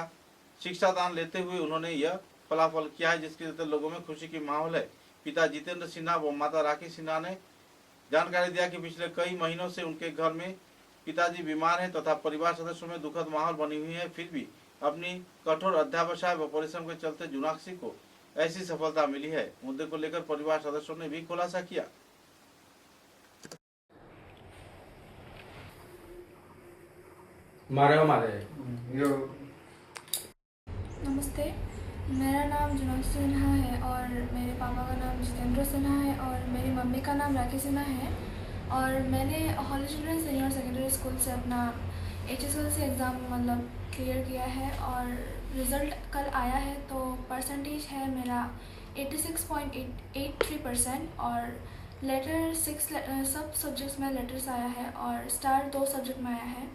शिक्षा दान लेते हुए उन्होंने यह फलाफल किया है, जिसके चलते लोगों में खुशी की माहौल है। पिता जितेंद्र सिन्हा व माता राखी सिन्हा ने जानकारी दिया कि पिछले कई महीनों से उनके घर में पिताजी बीमार हैं तथा परिवार सदस्यों में दुखद माहौल बनी हुई है। फिर भी अपनी कठोर अध्यावसाय व परिश्रम के चलते जुनाक्षी को ऐसी सफलता मिली है। मुद्दे को लेकर परिवार सदस्यों ने भी खुलासा किया। नमस्ते, मेरा नाम जुनाक्षी सिन्हा है और मेरे पापा का नाम जितेंद्र सिन्हा है और मेरी मम्मी का नाम राखी सिन्हा है। और मैंने हॉली चिल्ड्रन सीनियर सेकेंडरी स्कूल से अपना HSLC एग्ज़ाम मतलब क्लियर किया है और रिज़ल्ट कल आया है तो परसेंटेज है मेरा 86.83% और लेटर 6 सब सब्जेक्ट्स में लेटर्स आया है और स्टार 2 सब्जेक्ट में आया है।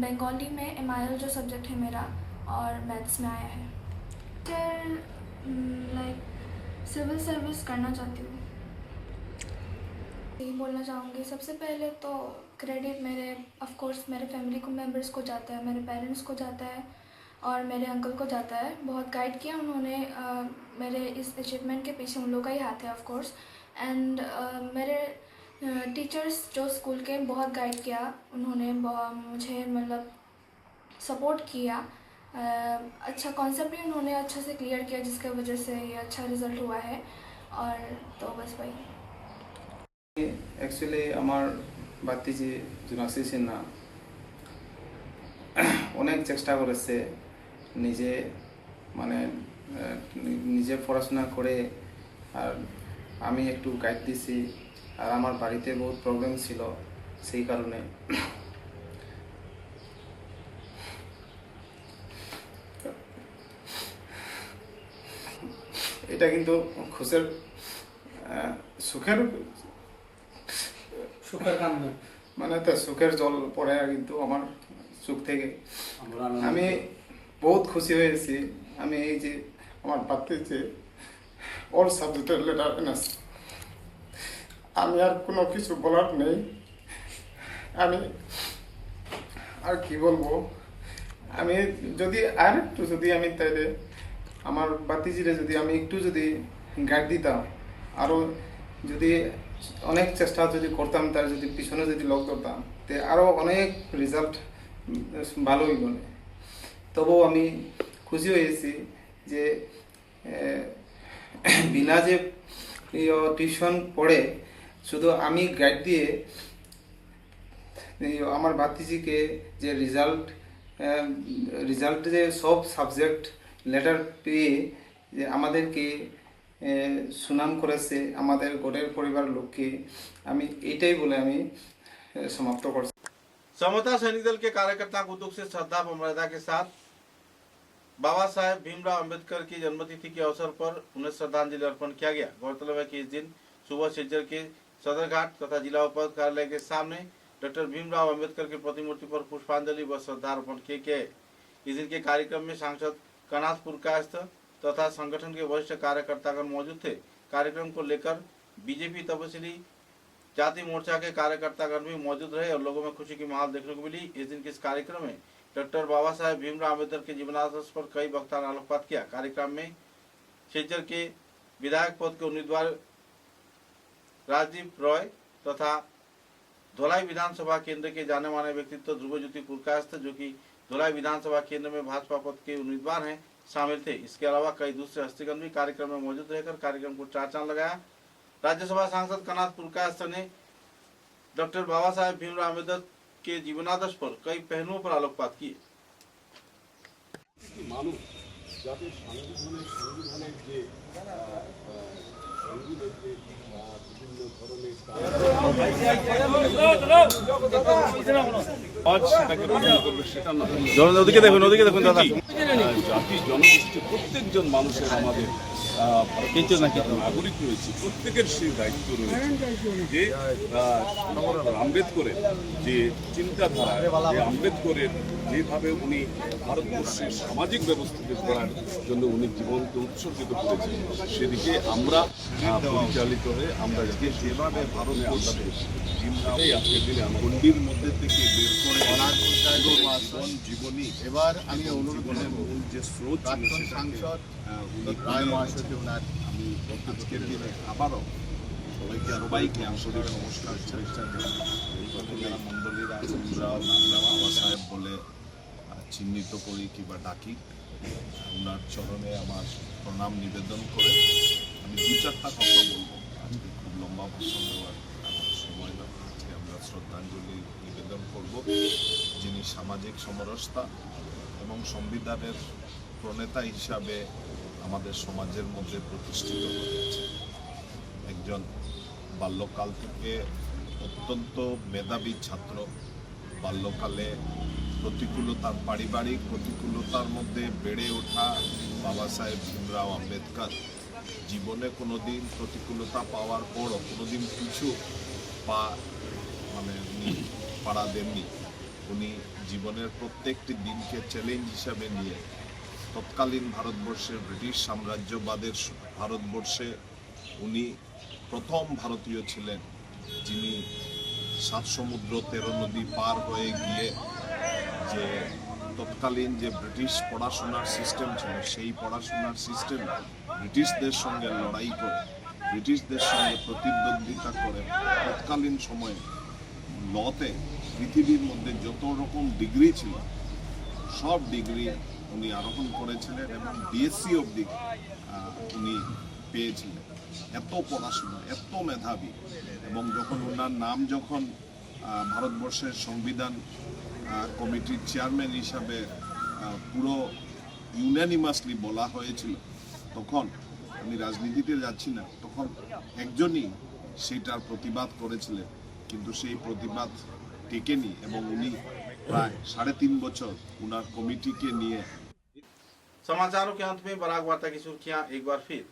बंगाली में MIL जो सब्जेक्ट है मेरा और मैथ्स में आया है। लाइक सिविल सर्विस करना चाहती हूँ। यही बोलना चाहूँगी, सबसे पहले तो क्रेडिट मेरे ऑफ कोर्स मेरे फैमिली को मेंबर्स को जाता है, मेरे पेरेंट्स को जाता है और मेरे अंकल को जाता है। बहुत गाइड किया उन्होंने, मेरे इस अचीवमेंट के पीछे उन लोगों का ही हाथ है ऑफ कोर्स। एंड मेरे टीचर्स जो स्कूल के बहुत गाइड किया, उन्होंने मुझे मतलब सपोर्ट किया। अच्छा कॉन्सेप्ट भी उन्होंने अच्छे से क्लियर किया जिसकी वजह से ये अच्छा रिजल्ट हुआ है। और तो बस वही। एक्चुअली আমার ভাতিজি জোনাক্সি সিনহা অনেক চেষ্টা করেছে নিজে মানে নিজে পড়াশোনা করে, আর আমি একটু গাইড দিছি। আর আমার বাড়িতে বহুত প্রবলেম ছিল, সেই কারণে এটা কিন্তু খুশের সুখের মানে তো সুখের জল পড়ে কিন্তু আমার চোখ থেকে। আমি বহুত খুশি হয়েছি। আমি এই যে আমার ভাতিজি অল সাবজেক্টের লেটার এনেছে, আমি আর কোনো কিছু বলার নেই। আমি আর কি বলবো, আমি যদি আর একটু যদি আমি তাইলে আমার ভাতিজিরে যদি আমি একটু যদি গাইড দিতাম, আরও যদি অনেক চেষ্টা যদি করতাম, তার যদি পিছনে যদি লক করতাম, তে আরও অনেক রেজাল্ট ভালো হইব। তবুও আমি খুশি হয়েছি যে বিনা যে টিউশন পড়ে শুধু আমি গাইড দিয়ে আমার ভাতিজিকে যে রেজাল্ট যে সব সাবজেক্ট লেটার পেয়ে যে আমাদেরকে সুনাম করেছে আমাদের গোটের পরিবার লোককে, আমি এটাই বলে আমি समाप्त करছি। समता सैनिक दल के कार्यकर्ताओं को दुख से श्रद्धा व मर्यादा के साथ बाबा साहेब भीमराव अंबेडकर की जन्मतिथि के अवसर पर उन्हें श्रद्धांजलि अर्पण किया गया। गौरतलब है कि इस दिन सुबह सिलचर के सदरघाट तथा जिला उपायुक्त कार्यालय के सामने डॉक्टर भीमराव अंबेडकर की प्रतिमूर्ति पर पुष्पांजलि व श्रद्धार्पण किए गए। इस दिन के कार्यक्रम में सांसद कनाथपुर कायस्थ तथा संगठन के वरिष्ठ कार्यकर्तागण मौजूद थे। कार्यक्रम को लेकर बीजेपी तपस्वी जाति मोर्चा के कार्यकर्तागण भी मौजूद रहे और लोगों में खुशी की माहौल देखने को मिली। इस दिन के इस कार्यक्रम में डॉक्टर बाबा साहेब भीमराव अम्बेडकर के जीवनादर्श पर कई वक्ता ने आलोकपात किया। कार्यक्रम में सिलचर के विधायक पद के उम्मीदवार राजदीप रॉय तथा धोलाई विधानसभा केंद्र के जाने माने व्यक्तित्व ध्रुवज्योति पुरकायस्थ, जो कि धोलाई विधानसभा केंद्र में भाजपा पद के उम्मीदवार हैं, शामिल थे। इसके अलावा कई दूसरे हस्तीगण भी कार्यक्रम में मौजूद रहकर कार्यक्रम को चार चांद लगाया। राज्यसभा सांसद कनाथपुर कायस्थ ने डॉक्टर बाबा साहेब भीमराव अम्बेडकर के जीवनादर्श पर कई पहलुओं पर आलोकपात किए। ওদিকে দেখুন দাদা। জাতি জনগোষ্ঠী প্রত্যেকজন মানুষের আমাদের নাগরিক রয়েছে, প্রত্যেকের সেই দায়িত্ব রয়েছে যে আম্বেদকরের যে চিন্তাধারা, যে আম্বেদকরের যেভাবে উনি ভারতবর্ষের সামাজিক ব্যবস্থাকে করার জন্য উনি জীবনকে উৎসর্গিত করেছেন, সেদিকে আমরা পরিচালিত হয়ে আমরা যাতে যেভাবে ভারতবর্ষে আজকের দিনে গণ্ডির মধ্যে থেকে বের করে জীবনী। এবার আমি অনুরোধ করব যে স্রোত সাংসদ রায় মহাশয়কে ওনার আমি আজকের দিনে আবারও সবাইকে আন্তরিক নমস্কার যারা মণ্ডলীরা আমরা বাবা সাহেব বলে চিহ্নিত করি কিংবা ডাকি, ওনার চরণে আমার প্রণাম নিবেদন করে আমি দু চারটা কথা বলবো। আজকে খুব লম্বা ভাষণ দেওয়ার সময় না, আজকে আমরা শ্রদ্ধাঞ্জলি নিবেদন করব যিনি সামাজিক সমরসতা এবং সংবিধানের প্রণেতা হিসাবে আমাদের সমাজের মধ্যে প্রতিষ্ঠিত হয়েছে। একজন বাল্যকাল থেকে অত্যন্ত মেধাবী ছাত্র, বাল্যকালে প্রতিকূলতার পারিবারিক প্রতিকূলতার মধ্যে বেড়ে ওঠা বাবা সাহেব ভীমরাও আম্বেদকর জীবনে কোনোদিন প্রতিকূলতা পাওয়ার পরও কোনোদিন পিছু পা উনি পাড়া দেননি। উনি জীবনের প্রত্যেকটি দিনকে চ্যালেঞ্জ হিসাবে নিয়ে তৎকালীন ভারতবর্ষের ব্রিটিশ সাম্রাজ্যবাদের ভারতবর্ষে উনি প্রথম ভারতীয় ছিলেন যিনি 7 সমুদ্র 13 নদী পার হয়ে গিয়ে যে তৎকালীন যে ব্রিটিশ পড়াশোনার সিস্টেম ছিল সেই পড়াশোনার সিস্টেম ব্রিটিশদের সঙ্গে লড়াই করে ব্রিটিশদের সঙ্গে প্রতিদ্বন্দ্বিতা করে তৎকালীন সময়ে লতে পৃথিবীর মধ্যে যত রকম ডিগ্রি ছিল সব ডিগ্রি উনি আরোহণ করেছিলেন এবং বিএসসি অবধি উনি পেয়েছিলেন। এত পড়াশোনা, এত মেধাবী, এবং যখন ওনার নাম যখন ভারতবর্ষের সংবিধান কমিটির চেয়ারম্যান হিসাবে পুরো ইউনানিমাসলি বলা হয়েছিল, তখন আমি রাজনীতিতে যাচ্ছি না, তখন একজনই সেটার প্রতিবাদ করেছিলেন, কিন্তু সেই প্রতিবাদ টেকেনি এবং উনি প্রায় 3.5 বছর উনার কমিটিকে নিয়ে। समाचारों के अंत में बराक वार्ता की सुर्खियां एक बार फिर।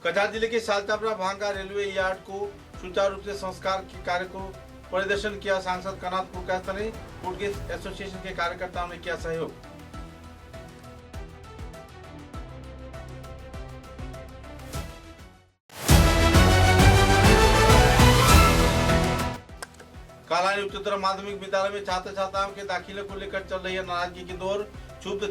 कछार जिले के सालचापड़ा भांगा रेलवे यार्ड को सुचारू रूप से संस्कार के कार्य को परिदर्शन किया सांसद कनाथ पुरकास्ता ने। फूडगेज एसोसिएशन के कार्यकर्ताओं ने किया सहयोग। कालानी उच्चतर माध्यमिक विद्यालय में छात्र छात्राओं के दाखिले को लेकर चल रही है नाराजगी की दौर। क्षुब्ध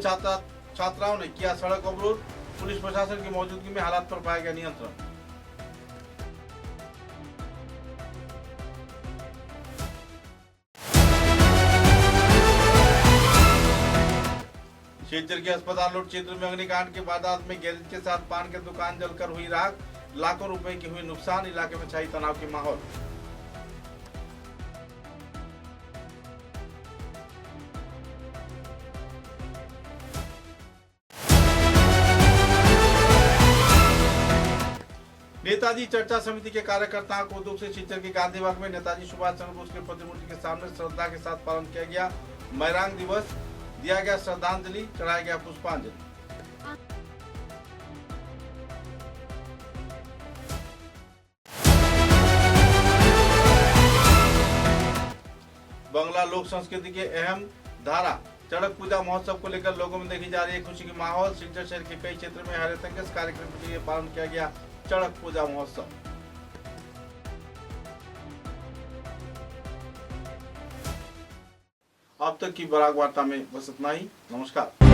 छात्राओं ने किया सड़क अवरोध। पुलिस प्रशासन की मौजूदगी में हालात पर पाया गया नियंत्रण। सिलचर के अस्पताल रोड क्षेत्र में अग्निकांड के वारदात में गैरेज के साथ पान की दुकान जलकर हुई राख। लाखों रुपए की हुई नुकसान। इलाके में छाई तनाव की माहौल। नेताजी चर्चा समिति के कार्यकर्ताओं को उद्योग से सिलचर के गांधी बाग में नेताजी सुभाष चंद्र बोस की प्रतिमूर्ति के सामने श्रद्धा के साथ पालन किया गया। मैरांग दिवस दिया गया श्रद्धांजलि, चढ़ाया गया पुष्पांजलि। बंगला लोक संस्कृति के अहम धारा चड़क पूजा महोत्सव को लेकर लोगों में देखी जा रही है खुशी की माहौल। सिलचर शहर के कई क्षेत्रों में हरितंकस कार्यक्रम के लिए पालन किया गया चड़क पूजा महोत्सव। अब तक की बराक वार्ता में बस इतना ही। नमस्कार।